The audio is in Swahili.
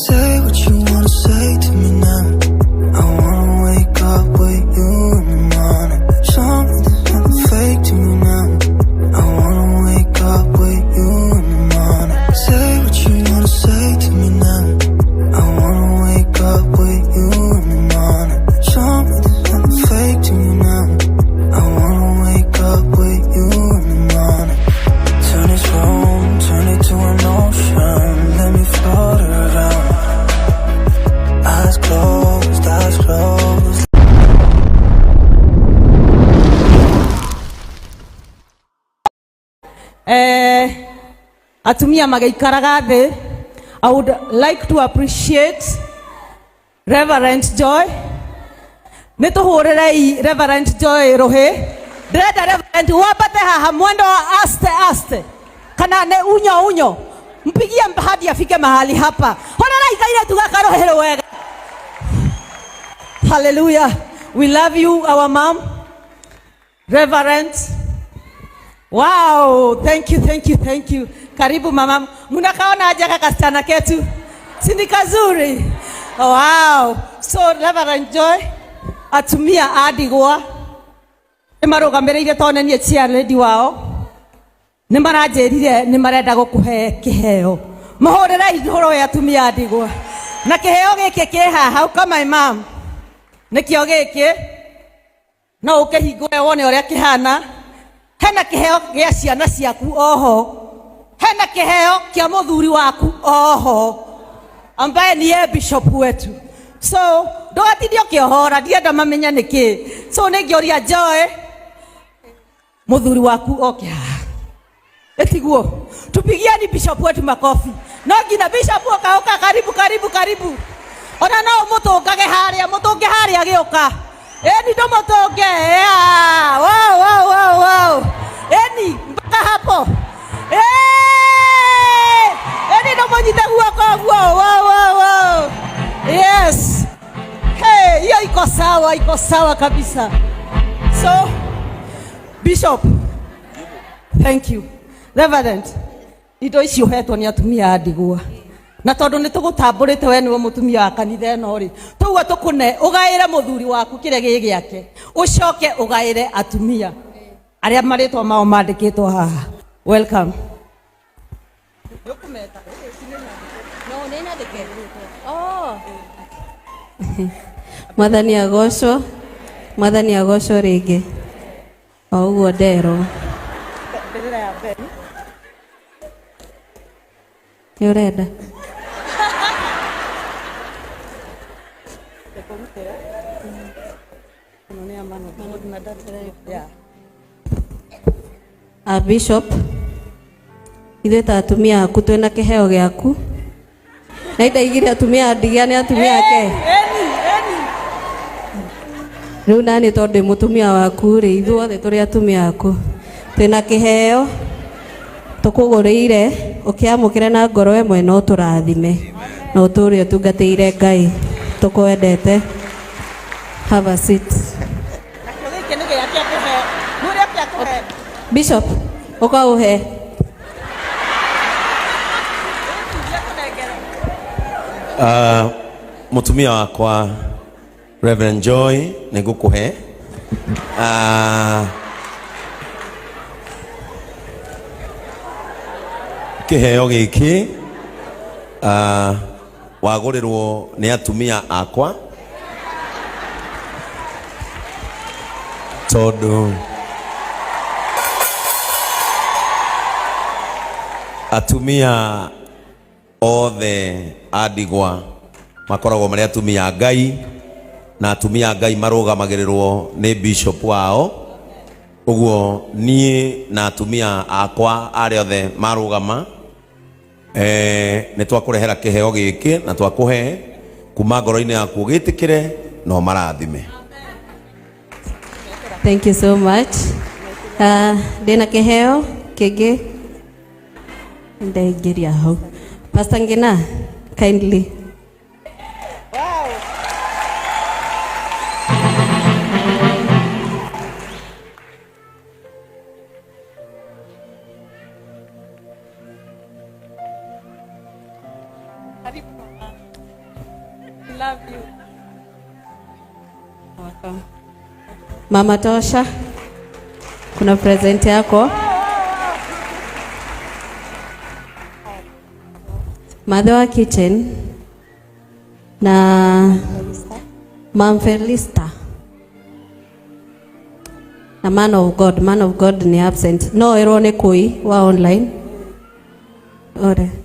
Say what you wanna say to me now. I wanna wake up with you in the morning. Show me there's nothing fake to me now. I wanna wake up with you in the morning. Say what you wanna say to me now. I wanna wake up with you in the morning. Show me there's nothing fake to me now. I wanna wake up with you in the morning. Turn this room, turn it to an ocean. Let me float around. Eyes closed, eyes closed. Atumia magaikaraga thi. I would like to appreciate Reverend Joy. Nituhurerei Reverend Joy rohe. Direda Reverend wapate haha mwendo wa aste. Kana ne unyo. Mpigie hadi afike mahali hapa. Honera ikaire tugakarohero wega. Hallelujah. We love you, our mom. Reverend. Wow, thank you. Karibu mama. Munakaona aje kasichana ketu? Si ni kazuri? Oh, wow. So Reverend Joy atumia adigwa. Nimarugamirire tonenie chia lady wao. Nimarajerire nimarenda gukuhe kiheo. Muhorera ihoro ya atumia adigwa. Na kiheo giki kiha how come my mom? Nikio giki no ukehingwe wone uria kihana. Hena kiheo gia ciana ciaku oho. Hena kiheo kia muthuri waku oho. Ambaye ni bishop wetu. So ndogatithio kiohora ndienda mamenya niki. So ningioria Joy muthuri waku okay. Etiguo tupigiani bishop wetu makofi. No ngina bishop oka karibu. Ona no mutungage haria gioka. Eni ndo mutunge. Wow. Eni mpaka hapo. Eni ndo monyite guoko. Wow. Yes. Hey, hiyo iko sawa kabisa. So Bishop, thank you. Reverend, indo icio hetwo ni atumia adigwa. Na tondu nitugutamburite we niwe mutumia wa kanitha ino ri. Tuguo tukune ugaire muthuri waku kire gigiake. Ucoke ugaire atumia. Aria maritwa mao mandikitwo haha. Welcome. No, nena de que. Oh. Mwathani agocwo ringi. O uguo ndero. Ni urenda? Bishop, ithuĩ ta atumia aku twĩna kĩheo gĩaku. Na ndaigire atumia ndigia nĩ atumia ake. Rĩu nani tondũ mũtumia waku rĩ ithuothe tũrĩ atumia aku. Twĩna kĩheo tukugũrĩire ũkĩamũkĩre na ngoro ĩmwe no tũrathime. No tũrĩ ũtungatĩire Ngai. Tukwendete. Have a seat. Bishop, ukauhe. Mutumia wakwa Reverend Joy nigukuhe. Kiheo giki wagurirwo ni atumia akwa tondu atumia othe adigwa makoragwo mari atumia Ngai na atumia Ngai marugamagirirwo ni bishop wao. Uguo nie na atumia akwa ari othe marugama ni twakurehera kiheo giki na twakuhe kuma ngoro-ini yaku gitikire no marathime. Thank you so much. Dena kiheo kege ndaingiria hau. Pastor Ngina, kindly. Wow. love you. Mama Tosha, kuna present yako. Madhoa Kitchen na Mom Felista na Man of God ni absent. No, erone kui wa online. Ore.